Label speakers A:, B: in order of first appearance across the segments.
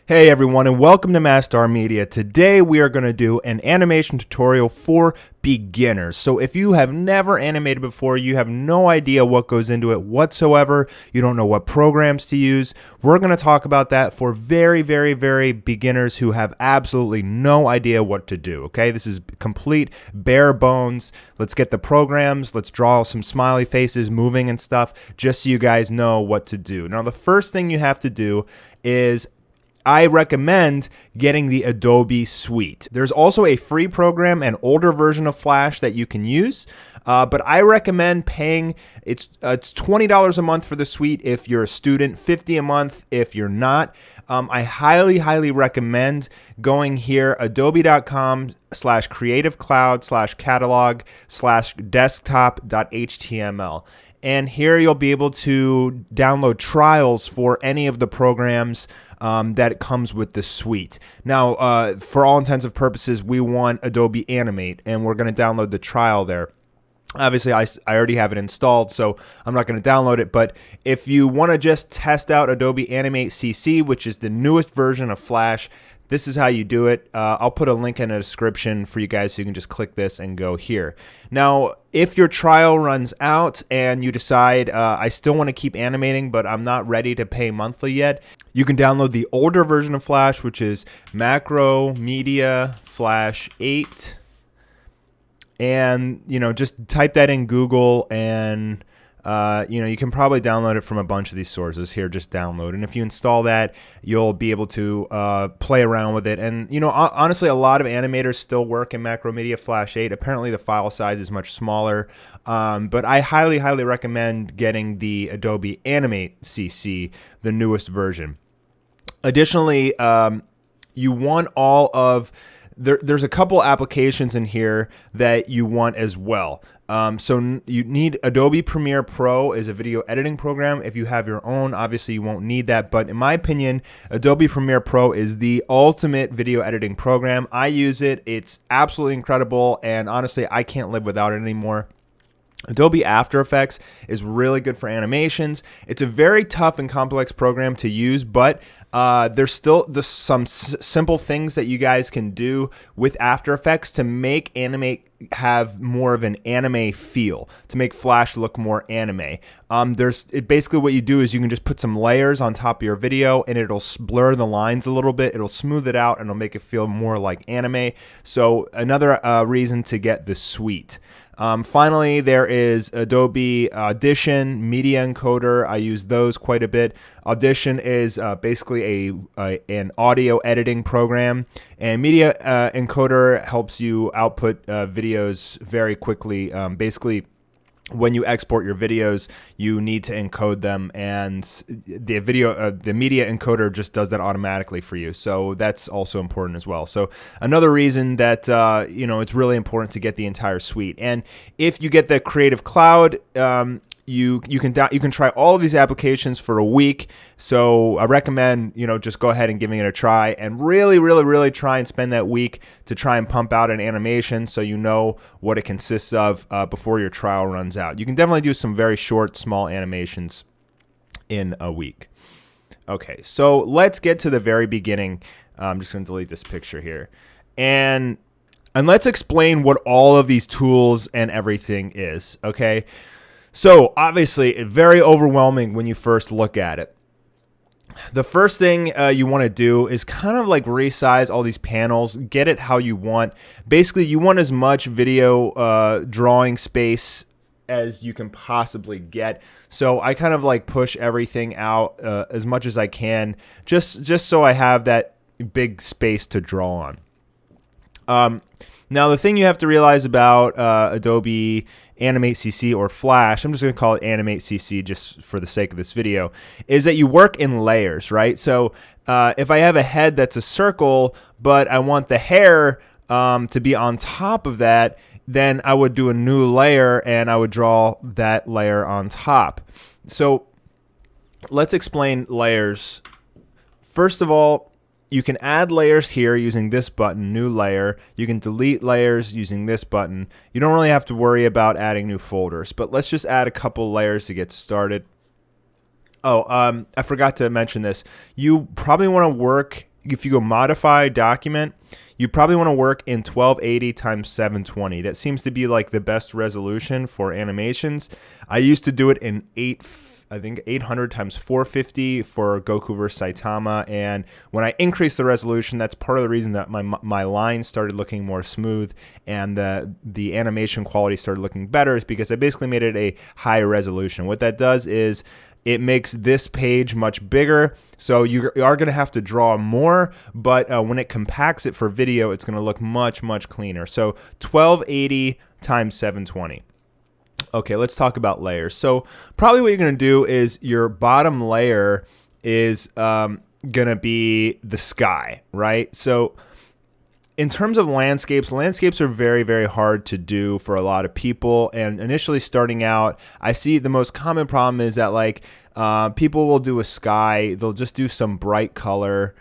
A: Hey everyone, and welcome to Mastar Media. Today we are going to do an animation tutorial for beginners. So if you have never animated before, you have no idea what goes into it whatsoever, you don't know what programs to use, we're going to talk about that for very beginners who have absolutely no idea what to do. Okay, this is complete bare bones. Let's get the programs, let's draw some smiley faces moving and stuff, just so you guys know what to do. Now the first thing you have to do is I recommend getting the Adobe Suite. There's also a free program, an older version of Flash that you can use, but I recommend paying, it's $20 a month for the Suite if you're a student, $50 a month if you're not. I highly recommend going here, adobe.com/creativecloud/catalog/desktop.html. And here you'll be able to download trials for any of the programs that comes with the suite. Now, for all intents and purposes, we want Adobe Animate, and we're going to download the trial there. Obviously, I already have it installed, so I'm not going to download it. But if you want to just test out Adobe Animate CC, which is the newest version of Flash, this is how you do it. I'll put a link in the description for you guys so you can just click this and go here. Now, if your trial runs out and you decide I still want to keep animating, but I'm not ready to pay monthly yet, you can download the older version of Flash, which is Macromedia Flash 8. And, just type that in Google and, you can probably download it from a bunch of these sources here. Just download. And if you install that, you'll be able to play around with it. And, honestly, a lot of animators still work in Macromedia Flash 8. Apparently, the file size is much smaller. But I highly recommend getting the Adobe Animate CC, the newest version. Additionally, you want all of... There's a couple applications in here that you want as well. So you need Adobe Premiere Pro is a video editing program. If you have your own, obviously you won't need that. But in my opinion, Adobe Premiere Pro is the ultimate video editing program. I use it. It's absolutely incredible. And honestly, I can't live without it anymore. Adobe After Effects is really good for animations. It's a very tough and complex program to use, but there's still some simple things that you guys can do with After Effects to make Animate have more of an anime feel, to make Flash look more anime. Basically what you do is you can just put some layers on top of your video and it'll blur the lines a little bit. It'll smooth it out and it'll make it feel more like anime. So another reason to get the suite. Finally, there is Adobe Audition, Media Encoder. I use those quite a bit. Audition is basically an audio editing program, and Media Encoder helps you output videos very quickly. Basically, when you export your videos, you need to encode them, and the media encoder just does that automatically for you. So that's also important as well. So another reason that it's really important to get the entire suite. And if you get the Creative Cloud, you can try all of these applications for a week. So I recommend just go ahead and giving it a try, and really try and spend that week to try and pump out an animation so you know what it consists of before your trial runs out. You can definitely do some very short, small animations in a week. Okay, so let's get to the very beginning. I'm just going to delete this picture here, and let's explain what all of these tools and everything is. Okay. So obviously, it's very overwhelming when you first look at it. The first thing you want to do is kind of like resize all these panels, get it how you want. Basically, you want as much video drawing space as you can possibly get. So I kind of like push everything out as much as I can, just so I have that big space to draw on. Now, the thing you have to realize about Adobe Animate CC or Flash, I'm just going to call it Animate CC just for the sake of this video, is that you work in layers, right? So if I have a head that's a circle, but I want the hair to be on top of that, then I would do a new layer and I would draw that layer on top. So let's explain layers. First of all, you can add layers here using this button, new layer. You can delete layers using this button. You don't really have to worry about adding new folders, but let's just add a couple layers to get started. Oh, I forgot to mention this. You probably want to work if you go modify document, you probably want to work in 1280 times 720. That seems to be like the best resolution for animations. I used to do it in 800 times 450 for Goku vs Saitama, and when I increased the resolution, that's part of the reason that my lines started looking more smooth and the animation quality started looking better, is because I basically made it a high resolution. What that does is it makes this page much bigger, so you are going to have to draw more, but when it compacts it for video, it's going to look much, much cleaner. So 1280 times 720. Okay, let's talk about layers. So probably what you're going to do is your bottom layer is going to be the sky, right? So in terms of landscapes are very, very hard to do for a lot of people. And initially starting out, I see the most common problem is that like people will do a sky. They'll just do some bright color.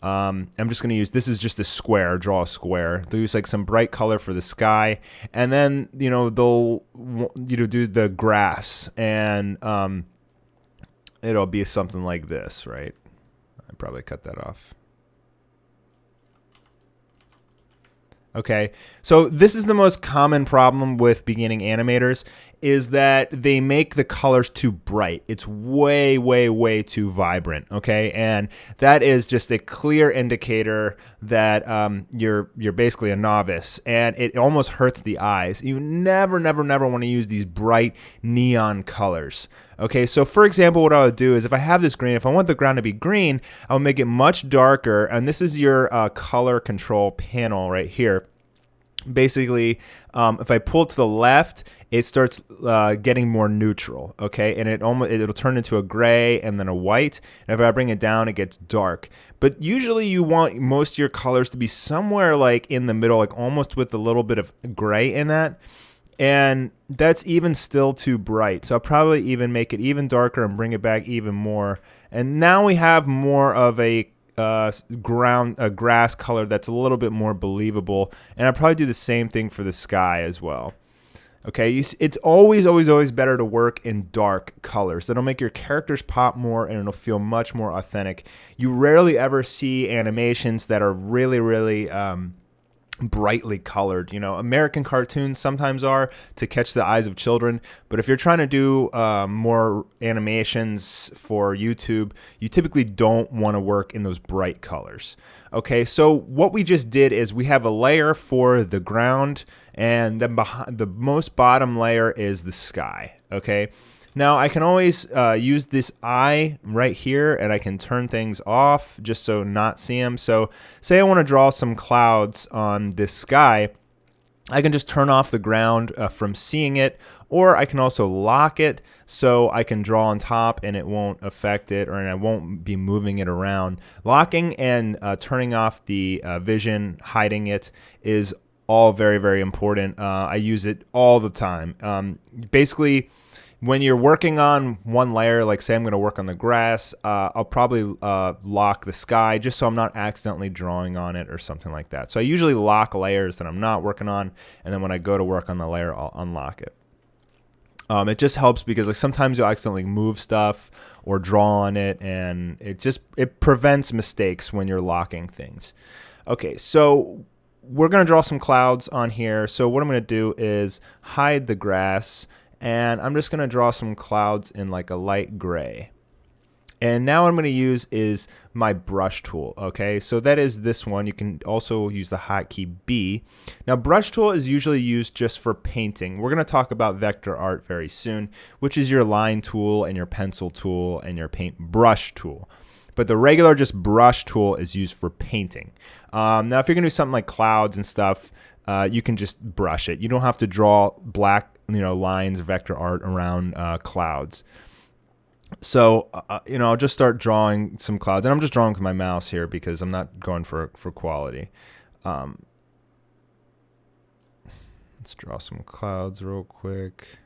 A: I'm just going to use, this is just a square, draw a square. They'll use like some bright color for the sky. And then, they'll, do the grass, and it'll be something like this, right? I probably cut that off. Okay, so this is the most common problem with beginning animators, is that they make the colors too bright. It's way, way, way too vibrant, okay? And that is just a clear indicator that you're basically a novice, and it almost hurts the eyes. You never, never, never want to use these bright neon colors. Okay, so for example, what I would do is if I have this green, if I want the ground to be green, I'll make it much darker, and this is your color control panel right here. Basically, if I pull to the left, it starts getting more neutral, okay, and it'll turn into a gray and then a white. And if I bring it down, it gets dark. But usually, you want most of your colors to be somewhere like in the middle, like almost with a little bit of gray in that. And that's even still too bright. So I'll probably even make it even darker and bring it back even more. And now we have more of a grass color that's a little bit more believable. And I'll probably do the same thing for the sky as well. Okay, it's always, always, always better to work in dark colors. That'll make your characters pop more, and it'll feel much more authentic. You rarely ever see animations that are really, really brightly colored. American cartoons sometimes are to catch the eyes of children, but if you're trying to do more animations for YouTube, you typically don't want to work in those bright colors. Okay, so what we just did is we have a layer for the ground, and then behind the most bottom layer is the sky. Okay, now I can always use this eye right here, and I can turn things off just so not see them. So say I want to draw some clouds on this sky, I can just turn off the ground from seeing it, or I can also lock it so I can draw on top and it won't affect it, and I won't be moving it around. Locking and turning off the vision, hiding it, is all very, very important. I use it all the time. Basically, when you're working on one layer, like say I'm going to work on the grass, I'll probably lock the sky just so I'm not accidentally drawing on it or something like that. So I usually lock layers that I'm not working on, and then when I go to work on the layer, I'll unlock it. It just helps because like sometimes you'll accidentally move stuff or draw on it, and it prevents mistakes when you're locking things. Okay, so we're going to draw some clouds on here. So what I'm going to do is hide the grass, and I'm just going to draw some clouds in like a light gray. And now what I'm going to use is my brush tool, okay? So that is this one. You can also use the hotkey B. Now, brush tool is usually used just for painting. We're going to talk about vector art very soon, which is your line tool and your pencil tool and your paint brush tool. But the regular just brush tool is used for painting. Now, if you're going to do something like clouds and stuff, you can just brush it. You don't have to draw black lines, vector art around clouds. So, I'll just start drawing some clouds. And I'm just drawing with my mouse here because I'm not going for quality. Let's draw some clouds real quick.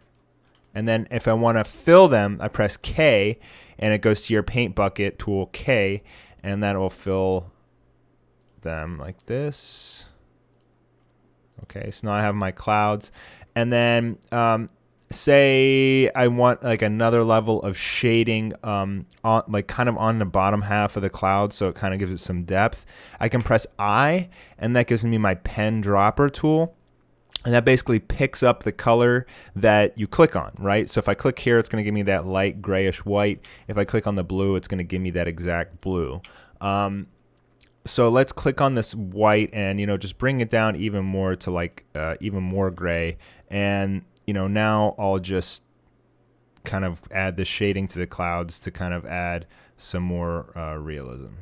A: And then if I want to fill them, I press K, and it goes to your paint bucket tool K, and that will fill them like this. Okay, so now I have my clouds. And then say I want like another level of shading on like kind of on the bottom half of the cloud, so it kind of gives it some depth. I can press I, and that gives me my pen dropper tool. And that basically picks up the color that you click on, right? So if I click here, it's going to give me that light grayish white. If I click on the blue, it's going to give me that exact blue. So let's click on this white and, just bring it down even more to like even more gray. And, now I'll just kind of add the shading to the clouds to kind of add some more realism.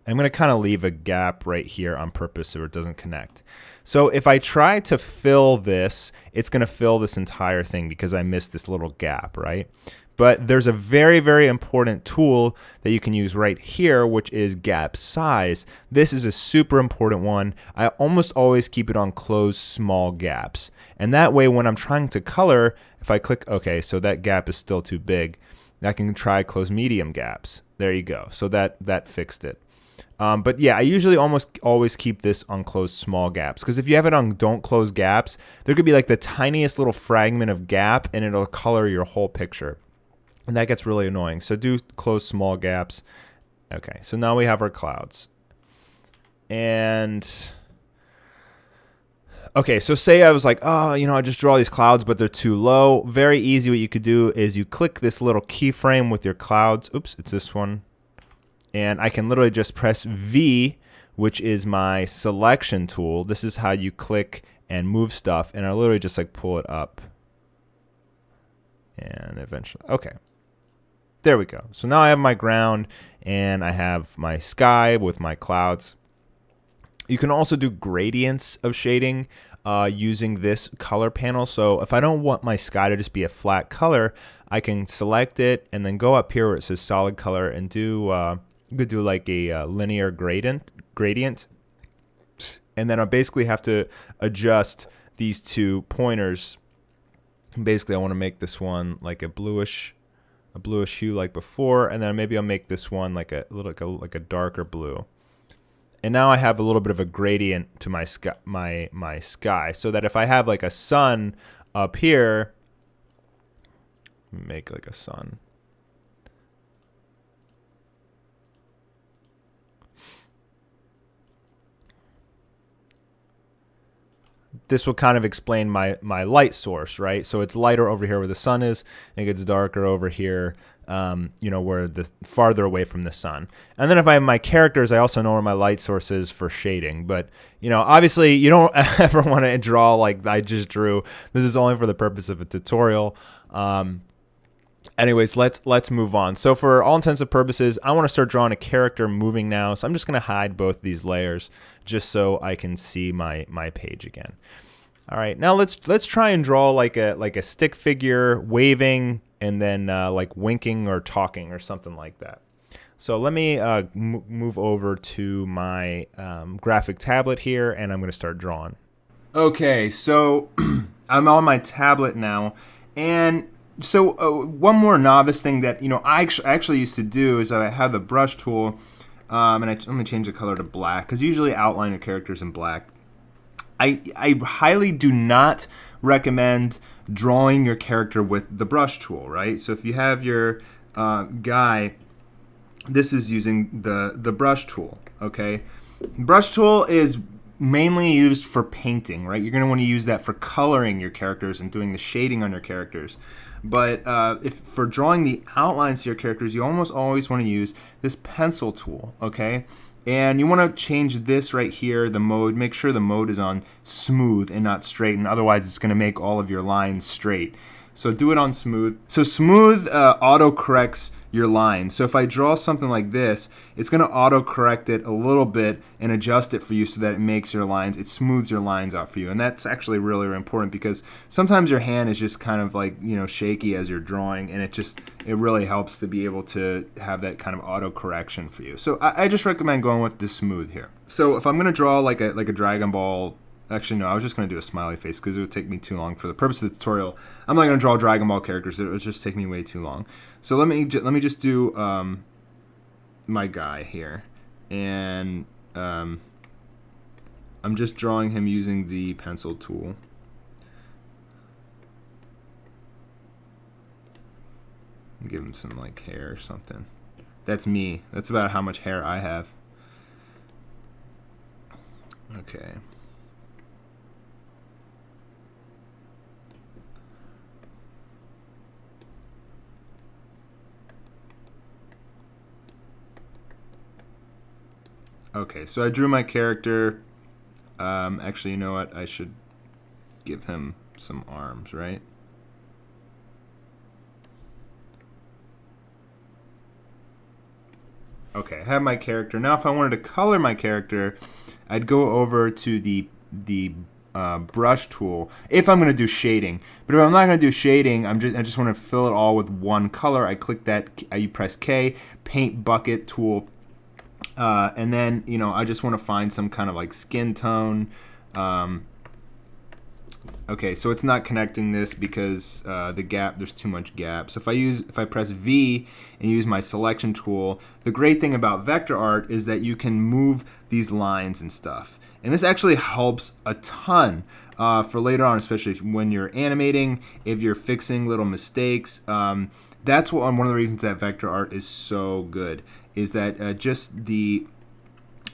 A: I'm going to kind of leave a gap right here on purpose so it doesn't connect. So if I try to fill this, it's going to fill this entire thing because I missed this little gap, right? But there's a very, very important tool that you can use right here, which is gap size. This is a super important one. I almost always keep it on close small gaps. And that way when I'm trying to color, if I click, okay, so that gap is still too big, I can try close medium gaps. There you go. So that fixed it. But yeah, I usually almost always keep this on close small gaps, because if you have it on don't close gaps, there could be like the tiniest little fragment of gap and it'll color your whole picture. And that gets really annoying. So do close small gaps. Okay, so now we have our clouds. And okay, so say I was like, oh, I just draw these clouds, but they're too low. Very easy. What you could do is you click this little keyframe with your clouds. Oops, it's this one. And I can literally just press V, which is my selection tool. This is how you click and move stuff. And I literally just like pull it up. And eventually, okay. There we go. So now I have my ground and I have my sky with my clouds. You can also do gradients of shading using this color panel. So if I don't want my sky to just be a flat color, I can select it and then go up here where it says solid color and do you could do like a linear gradient. And then I basically have to adjust these two pointers. Basically, I want to make this one like a bluish hue like before, and then maybe I'll make this one like a little like a darker blue. And now I have a little bit of a gradient to my sky, my sky, so that if I have like a sun up here, make like a sun. This will kind of explain my light source, right? So it's lighter over here where the sun is, and it gets darker over here, where the farther away from the sun. And then if I have my characters, I also know where my light source is for shading. But, obviously you don't ever want to draw like I just drew. This is only for the purpose of a tutorial. Anyways, let's move on. So for all intents and purposes, I want to start drawing a character moving now. So I'm just going to hide both these layers just so I can see my page again. All right, now let's try and draw like a stick figure waving and then like winking or talking or something like that. So let me move over to my graphic tablet here, and I'm going to start drawing. Okay, so I'm on my tablet now, and so one more novice thing that I actually used to do is I have the brush tool, and I'm going to change the color to black because usually outline your characters in black. I highly do not recommend drawing your character with the brush tool, right? So if you have your guy, this is using the brush tool, okay? Brush tool is mainly used for painting, right? You're going to want to use that for coloring your characters and doing the shading on your characters. But if for drawing the outlines to your characters, you almost always want to use this pencil tool, okay? And you want to change this right here, the mode. Make sure the mode is on smooth and not straight, and otherwise it's going to make all of your lines straight. So do it on smooth. So smooth auto-corrects your lines. So if I draw something like this, it's going to auto-correct it a little bit and adjust it for you so that it makes your lines, it smooths your lines out for you. And that's actually really, really important because sometimes your hand is just kind of like, shaky as you're drawing, and it really helps to be able to have that kind of auto-correction for you. So I just recommend going with this smooth here. So if I'm going to draw like a Dragon Ball. Actually, no, I was just going to do a smiley face because it would take me too long for the purpose of the tutorial. I'm not going to draw Dragon Ball characters. It would just take me way too long. So let me just do my guy here. And I'm just drawing him using the pencil tool. Give him some like hair or something. That's me. That's about how much hair I have. Okay. Okay, so I drew my character. Actually, you know what? I should give him some arms, right? Okay, I have my character. Now if I wanted to color my character, I'd go over to the brush tool if I'm going to do shading. But if I'm not going to do shading, I just want to fill it all with one color. I click that, you press K, paint bucket tool, and then I just want to find some kind of like skin tone. Okay, so it's not connecting this because there's too much gap. So if I press V and use my selection tool, the great thing about vector art is that you can move these lines and stuff. And this actually helps a ton for later on, especially when you're animating, if you're fixing little mistakes. That's one of the reasons that vector art is so good, is that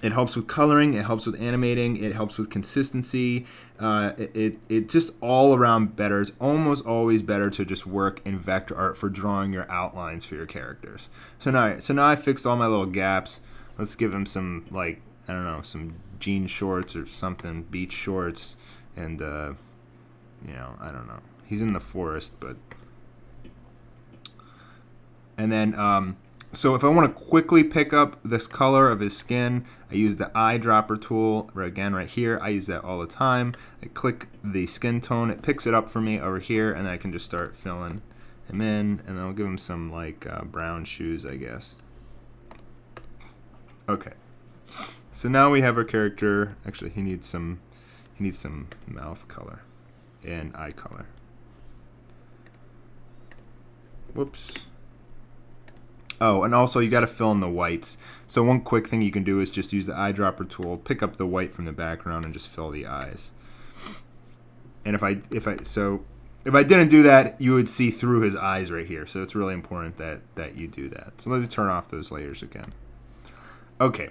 A: it helps with coloring, it helps with animating, it helps with consistency. It just all around better. It's almost always better to just work in vector art for drawing your outlines for your characters. So now I fixed all my little gaps. Let's give him some, like, I don't know, some jean shorts or something, beach shorts, and I don't know. He's in the forest, but. And then so if I want to quickly pick up this color of his skin, I use the eyedropper tool again right here. I use that all the time. I click the skin tone, it picks it up for me over here, and then I can just start filling him in, and then I'll give him some like brown shoes, I guess. Okay. So now we have our character. Actually, he needs some mouth color and eye color. Whoops. Oh, and also you got to fill in the whites. So one quick thing you can do is just use the eyedropper tool, pick up the white from the background, and just fill the eyes. And if I didn't do that, you would see through his eyes right here. So it's really important that you do that. So let me turn off those layers again. Okay.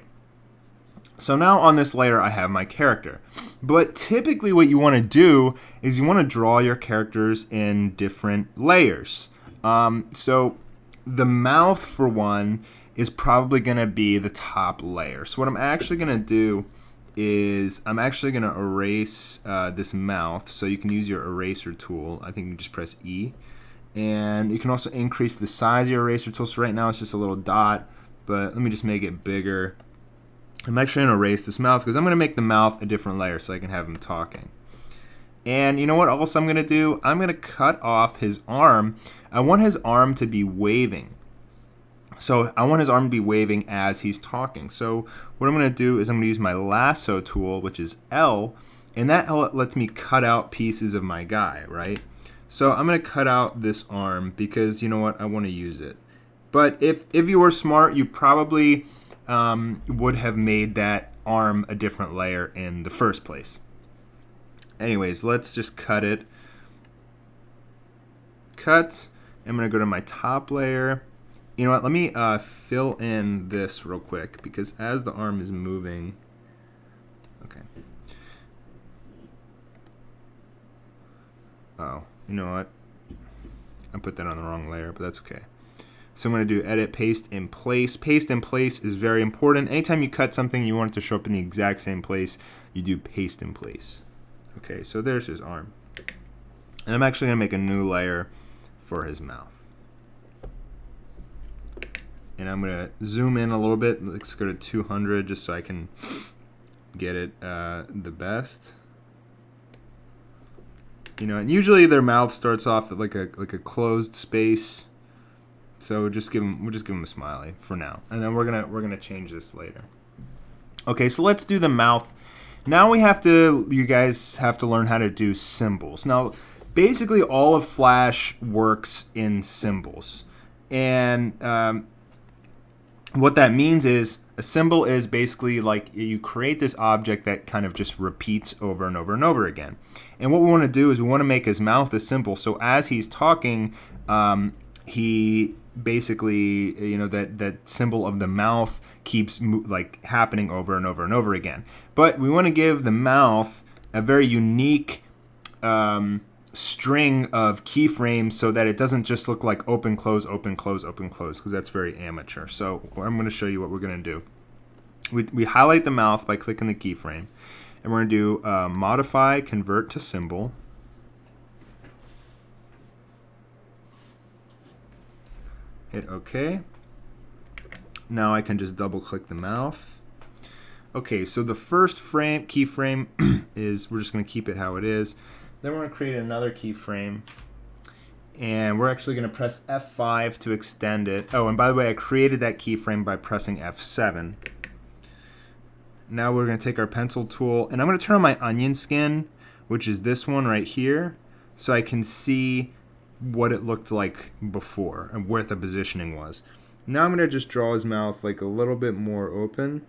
A: So now on this layer I have my character. But typically what you want to do is you want to draw your characters in different layers. So the mouth, for one, is probably going to be the top layer. So what I'm actually going to do is I'm actually going to erase this mouth. So you can use your eraser tool. I think you can just press E. And you can also increase the size of your eraser tool. So right now it's just a little dot, but let me just make it bigger. I'm actually going to erase this mouth because I'm going to make the mouth a different layer so I can have him talking. And you know what else I'm going to do? I'm going to cut off his arm. I want his arm to be waving. So I want his arm to be waving as he's talking. So what I'm going to do is I'm going to use my lasso tool, which is L, and that lets me cut out pieces of my guy, right? So I'm going to cut out this arm because, you know what, I want to use it. But if you were smart, you probably would have made that arm a different layer in the first place. Anyways, let's just cut it. Cut. I'm going to go to my top layer. You know what? Let me fill in this real quick because as the arm is moving. Okay. Oh, you know what? I put that on the wrong layer, but that's okay. So I'm going to do edit, paste in place. Paste in place is very important. Anytime you cut something you want it to show up in the exact same place, you do paste in place. Okay, so there's his arm. And I'm actually going to make a new layer for his mouth. And I'm going to zoom in a little bit. Let's go to 200 just so I can get it the best. You know, and usually their mouth starts off at like a closed space. So we'll just give them a smiley for now. And then we're gonna change this later. Okay, so let's do the mouth. Now you guys have to learn how to do symbols. Now, basically all of Flash works in symbols. And what that means is a symbol is basically like you create this object that kind of just repeats over and over and over again. And what we want to do is we want to make his mouth a symbol. So as he's talking, he basically, that symbol of the mouth keeps like happening over and over and over again. But we want to give the mouth a very unique string of keyframes so that it doesn't just look like open, close, open, close, open, close, because that's very amateur. So I'm going to show you what we're going to do. We highlight the mouth by clicking the keyframe, and we're going to do modify, convert to symbol. Hit OK. Now I can just double click the mouth. Okay, so the first keyframe is, we're just going to keep it how it is. Then we're going to create another keyframe, and we're actually going to press F5 to extend it. Oh, and by the way, I created that keyframe by pressing F7. Now we're going to take our pencil tool, and I'm going to turn on my onion skin, which is this one right here, so I can see what it looked like before and where the positioning was. Now I'm going to just draw his mouth like a little bit more open,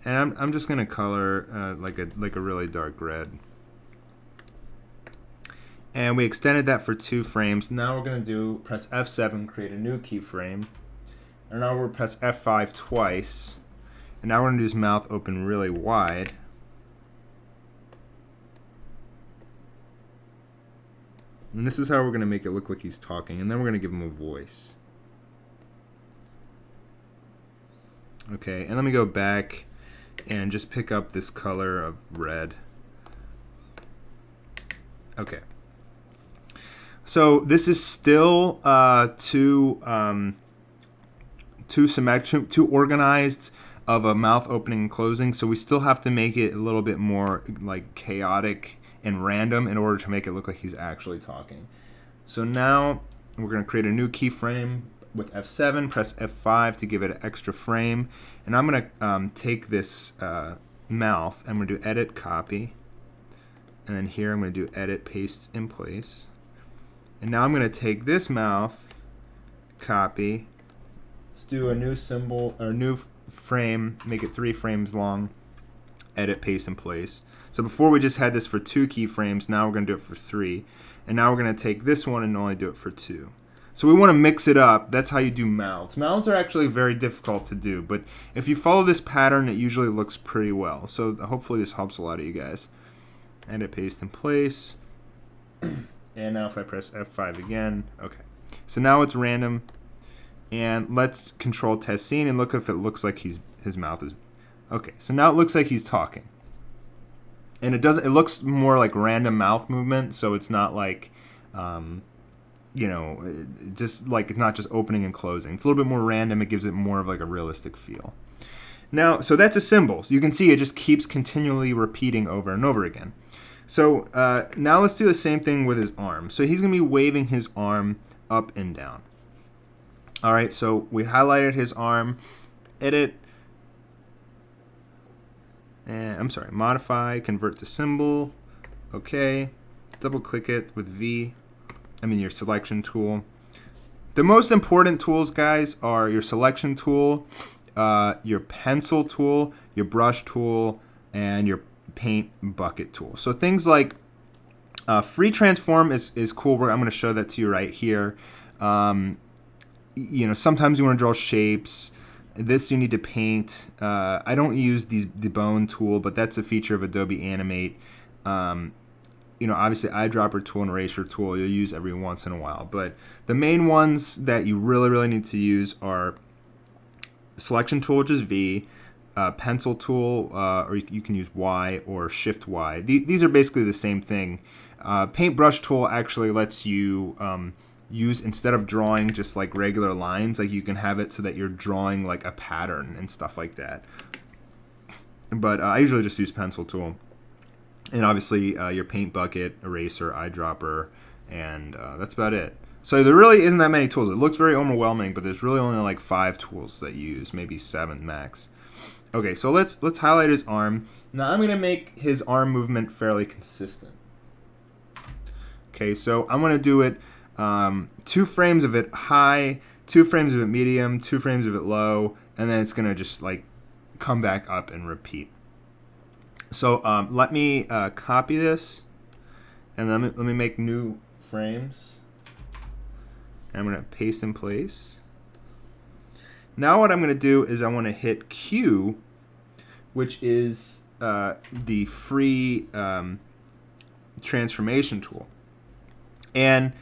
A: and I'm just going to color like a really dark red. And we extended that for 2 frames. Now we're going to press F7, create a new keyframe. And now we'll press F5 twice. And now we're going to do his mouth open really wide. And this is how we're going to make it look like he's talking. And then we're going to give him a voice. Okay, and let me go back and just pick up this color of red. Okay. So this is still too symmetric, too organized of a mouth opening and closing. So we still have to make it a little bit more like chaotic and random in order to make it look like he's actually talking. So now we're going to create a new keyframe with F7, press F5 to give it an extra frame. And I'm going to take this mouth, and I'm going to do edit, copy. And then here I'm going to do edit, paste in place. And now I'm going to take this mouth, copy, let's do a new symbol, or new frame, make it 3 frames long, edit, paste in place. So before we just had this for 2 keyframes, now we're going to do it for 3. And now we're going to take this one and only do it for 2. So we want to mix it up. That's how you do mouths. Mouths are actually very difficult to do, but if you follow this pattern, it usually looks pretty well. So hopefully this helps a lot of you guys. Edit, paste in place. And now if I press F5 again, okay. So now it's random. And let's control test scene and look if it looks like his mouth is, okay. So now it looks like he's talking. And it looks more like random mouth movement, so it's not like, just like it's not just opening and closing. It's a little bit more random. It gives it more of like a realistic feel. Now, so that's a symbol. So you can see it just keeps continually repeating over and over again. So now let's do the same thing with his arm. So he's going to be waving his arm up and down. All right, so we highlighted his arm, edit, and I'm sorry, modify, convert to symbol, okay, double click it with your selection tool. The most important tools, guys, are your selection tool, your pencil tool, your brush tool, and your paint bucket tool. So things like free transform is cool. I'm going to show that to you right here. Sometimes you want to draw shapes. This you need to paint. I don't use the bone tool, but that's a feature of Adobe Animate. Obviously eyedropper tool and eraser tool you'll use every once in a while. But the main ones that you really, really need to use are selection tool, which is V, pencil tool, or you can use Y or Shift Y. These are basically the same thing. Paintbrush tool actually lets you use, instead of drawing just like regular lines, like you can have it so that you're drawing like a pattern and stuff like that. But I usually just use pencil tool. And obviously your paint bucket, eraser, eyedropper, and that's about it. So there really isn't that many tools. It looks very overwhelming, but there's really only like 5 tools that you use, maybe 7 max. Okay, so let's highlight his arm. Now I'm going to make his arm movement fairly consistent. Okay, so I'm going to do it 2 frames of it high, 2 frames of it medium, 2 frames of it low, and then it's going to just like come back up and repeat. So let me copy this, and let me make new frames. I'm going to paste in place. Now what I'm going to do is I want to hit Q, which is the free transformation tool. And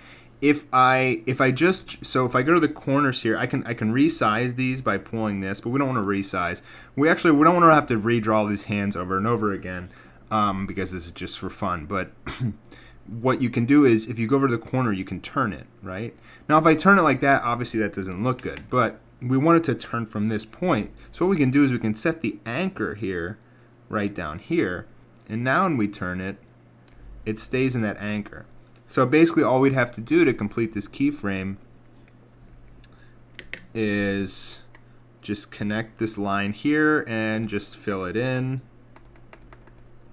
A: if I go to the corners here, I can resize these by pulling this, but we don't want to resize. We don't want to have to redraw these hands over and over again because this is just for fun. But what you can do is if you go over to the corner, you can turn it, right? Now if I turn it like that, obviously that doesn't look good, but we want it to turn from this point. So what we can do is we can set the anchor here, right down here, and now when we turn it, it stays in that anchor. So basically all we'd have to do to complete this keyframe is just connect this line here and just fill it in.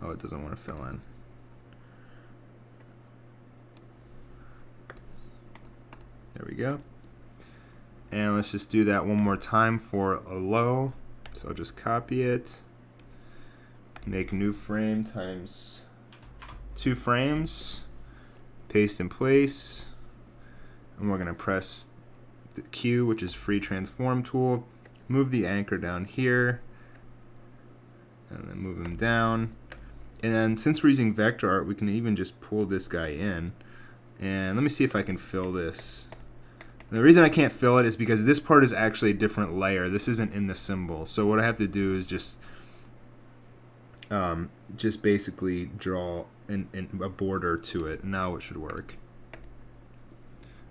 A: Oh, it doesn't want to fill in. There we go. And let's just do that one more time for a low. So I'll just copy it, make a new frame times 2 frames, paste in place, and we're going to press the Q, which is free transform tool, move the anchor down here, and then move them down. And then since we're using vector art, we can even just pull this guy in. And let me see if I can fill this. And the reason I can't fill it is because this part is actually a different layer. This isn't in the symbol. So what I have to do is just basically draw a border to it. Now it should work.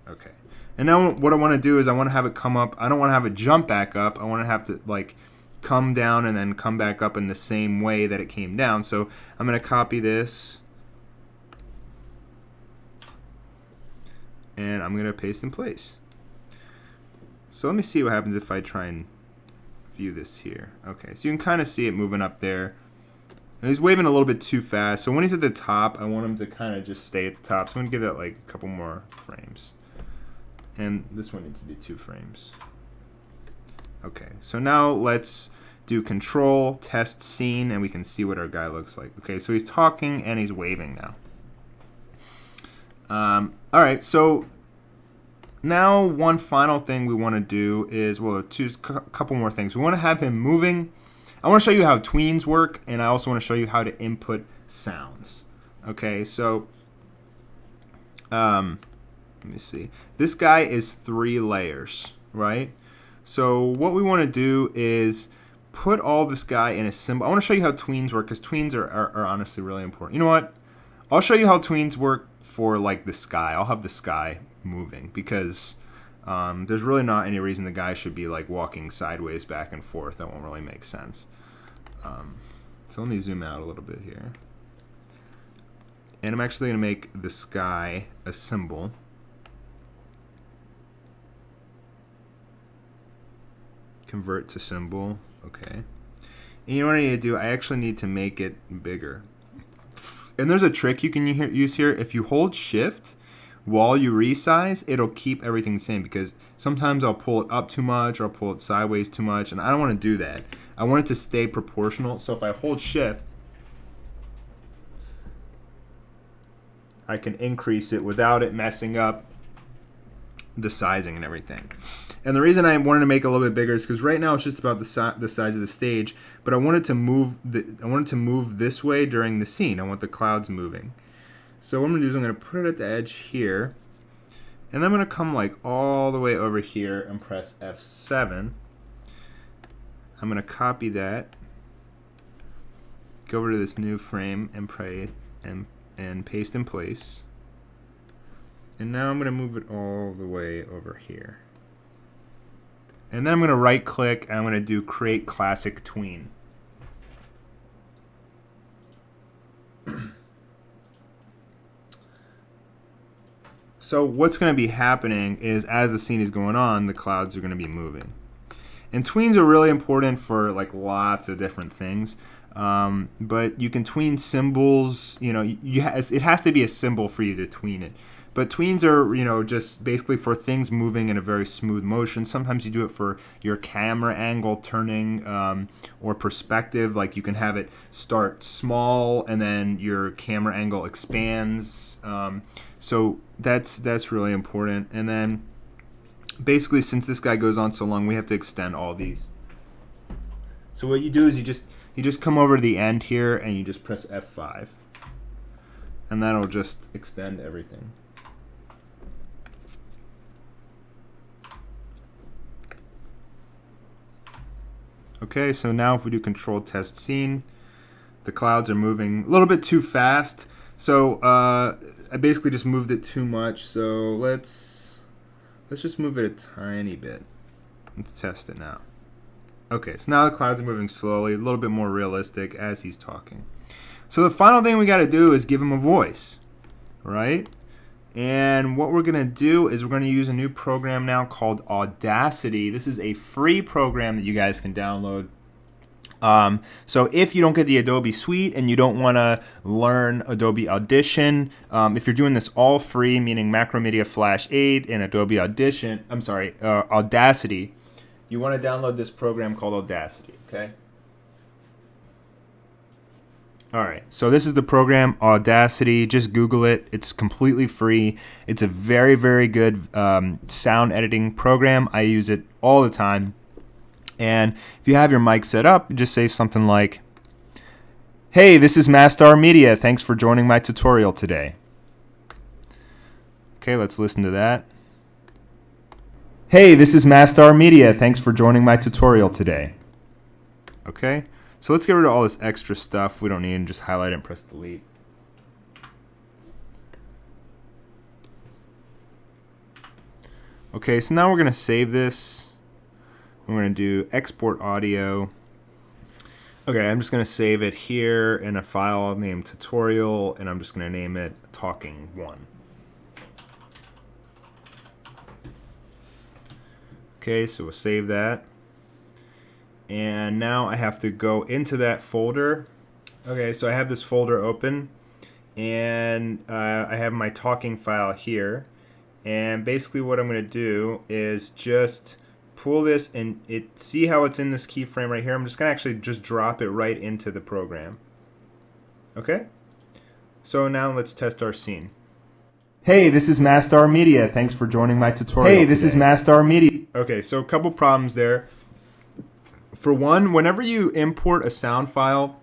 A: Okay. And now what I want to do is I want to have it come up. I don't want to have it jump back up. I want to have to like come down and then come back up in the same way that it came down. So I'm going to copy this and I'm going to paste in place. So let me see what happens if I try and view this here. Okay, so you can kind of see it moving up there. And he's waving a little bit too fast. So when he's at the top, I want him to kind of just stay at the top. So I'm going to give that like a couple more frames. And this one needs to be 2 frames. Okay, so now let's do control, test scene, and we can see what our guy looks like. Okay, so he's talking and he's waving now. All right, so now one final thing we want to do is, well, a couple more things. We want to have him moving. I want to show you how tweens work, and I also want to show you how to input sounds. Okay, so let me see. This guy is 3 layers, right? So what we want to do is put all this guy in a symbol. I want to show you how tweens work because tweens are honestly really important. You know what? I'll show you how tweens work for like the sky. I'll have the sky moving because there's really not any reason the guy should be like walking sideways back and forth. That won't really make sense. So let me zoom out a little bit here. And I'm actually going to make the sky a symbol. Convert to symbol. Okay. And you know what I need to do? I actually need to make it bigger. And there's a trick you can use here. If you hold shift while you resize, it'll keep everything the same because sometimes I'll pull it up too much or I'll pull it sideways too much, and I don't want to do that. I want it to stay proportional. So if I hold shift, I can increase it without it messing up the sizing and everything. And the reason I wanted to make it a little bit bigger is because right now it's just about the size of the stage, but I wanted to move this way during the scene. I want the clouds moving. So what I'm going to do is I'm going to put it at the edge here, and I'm going to come like all the way over here and press F7. I'm going to copy that, go over to this new frame and paste in place. And now I'm going to move it all the way over here. And then I'm going to right click and I'm going to do create classic tween. So what's going to be happening is as the scene is going on, the clouds are going to be moving. And tweens are really important for like lots of different things. But you can tween symbols. You know, it has to be a symbol for you to tween it. But tweens are, just basically for things moving in a very smooth motion. Sometimes you do it for your camera angle turning or perspective. Like you can have it start small and then your camera angle expands. So that's really important. And then basically, since this guy goes on so long, we have to extend all these. So what you do is you just come over to the end here and you just press F5. And that'll just extend everything. Okay, so now if we do control test scene, the clouds are moving a little bit too fast. So I basically just moved it too much. So let's just move it a tiny bit. Let's test it now. Okay, so now the clouds are moving slowly, a little bit more realistic as he's talking. So the final thing we got to do is give him a voice, right? And what we're going to do is we're going to use a new program now called Audacity. This is a free program that you guys can download. So if you don't get the Adobe Suite and you don't want to learn Adobe Audition, if you're doing this all free, meaning Macromedia Flash 8 and Adobe Audacity, you want to download this program called Audacity, okay? All right, so this is the program, Audacity. Just Google it. It's completely free. It's a very, very good sound editing program. I use it all the time. And if you have your mic set up, just say something like, "Hey, this is Mastar Media. Thanks for joining my tutorial today." Okay, let's listen to that. "Hey, this is Mastar Media. Thanks for joining my tutorial today." Okay. So let's get rid of all this extra stuff we don't need and just highlight it and press delete. Okay, so now we're going to save this. We're going to do export audio. Okay, I'm just going to save it here in a file named tutorial, and I'm just going to name it talking 1. Okay, so we'll save that. And now I have to go into that folder. Okay, so I have this folder open, and I have my talking file here. And basically what I'm going to do is just pull this and see how it's in this keyframe right here. I'm just going to actually just drop it right into the program. Okay? So now let's test our scene. "Hey, this is Mastar Media. Thanks for joining my tutorial. Hey, this is Mastar Media." Okay, so a couple problems there. For one, whenever you import a sound file,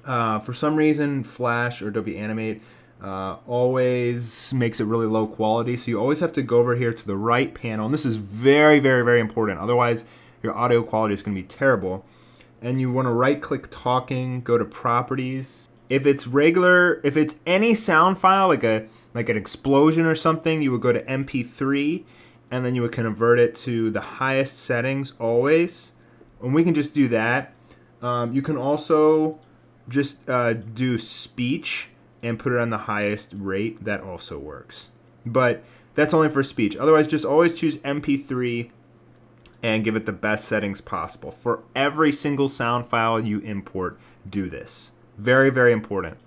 A: for some reason Flash or Adobe Animate always makes it really low quality. So you always have to go over here to the right panel. And this is very, very, very important. Otherwise, your audio quality is going to be terrible. And you want to right-click Talking, go to Properties. If it's any sound file, like an explosion or something, you would go to MP3, and then you would convert it to the highest settings always. And we can just do that. You can also just do speech and put it on the highest rate. That also works. But that's only for speech. Otherwise, just always choose MP3 and give it the best settings possible. For every single sound file you import, do this. Very, very important.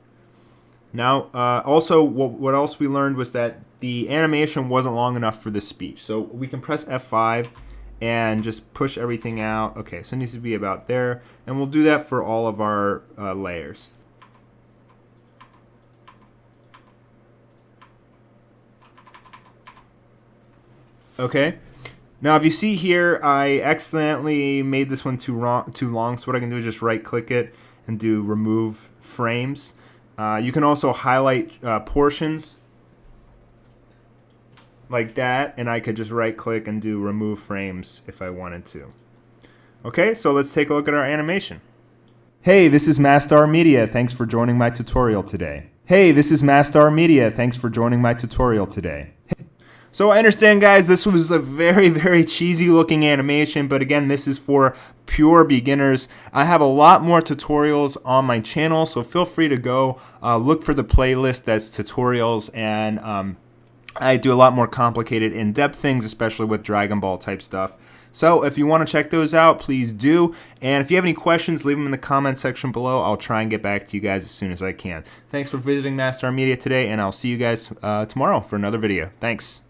A: Now, also, what else we learned was that the animation wasn't long enough for the speech. So we can press F5 and just push everything out. Okay, so it needs to be about there. And we'll do that for all of our layers. Okay. Now, if you see here, I accidentally made this one too long. So what I can do is just right-click it and do Remove Frames. You can also highlight portions like that, and I could just right-click and do Remove Frames if I wanted to. Okay, so let's take a look at our animation. "Hey, this is Mastar Media. Thanks for joining my tutorial today." "Hey, this is Mastar Media. Thanks for joining my tutorial today." So I understand, guys, this was a very, very cheesy looking animation, but again, this is for pure beginners. I have a lot more tutorials on my channel, so feel free to go look for the playlist that's tutorials, and I do a lot more complicated, in-depth things, especially with Dragon Ball type stuff. So if you want to check those out, please do. And if you have any questions, leave them in the comment section below. I'll try and get back to you guys as soon as I can. Thanks for visiting Mastar Media today, and I'll see you guys tomorrow for another video. Thanks.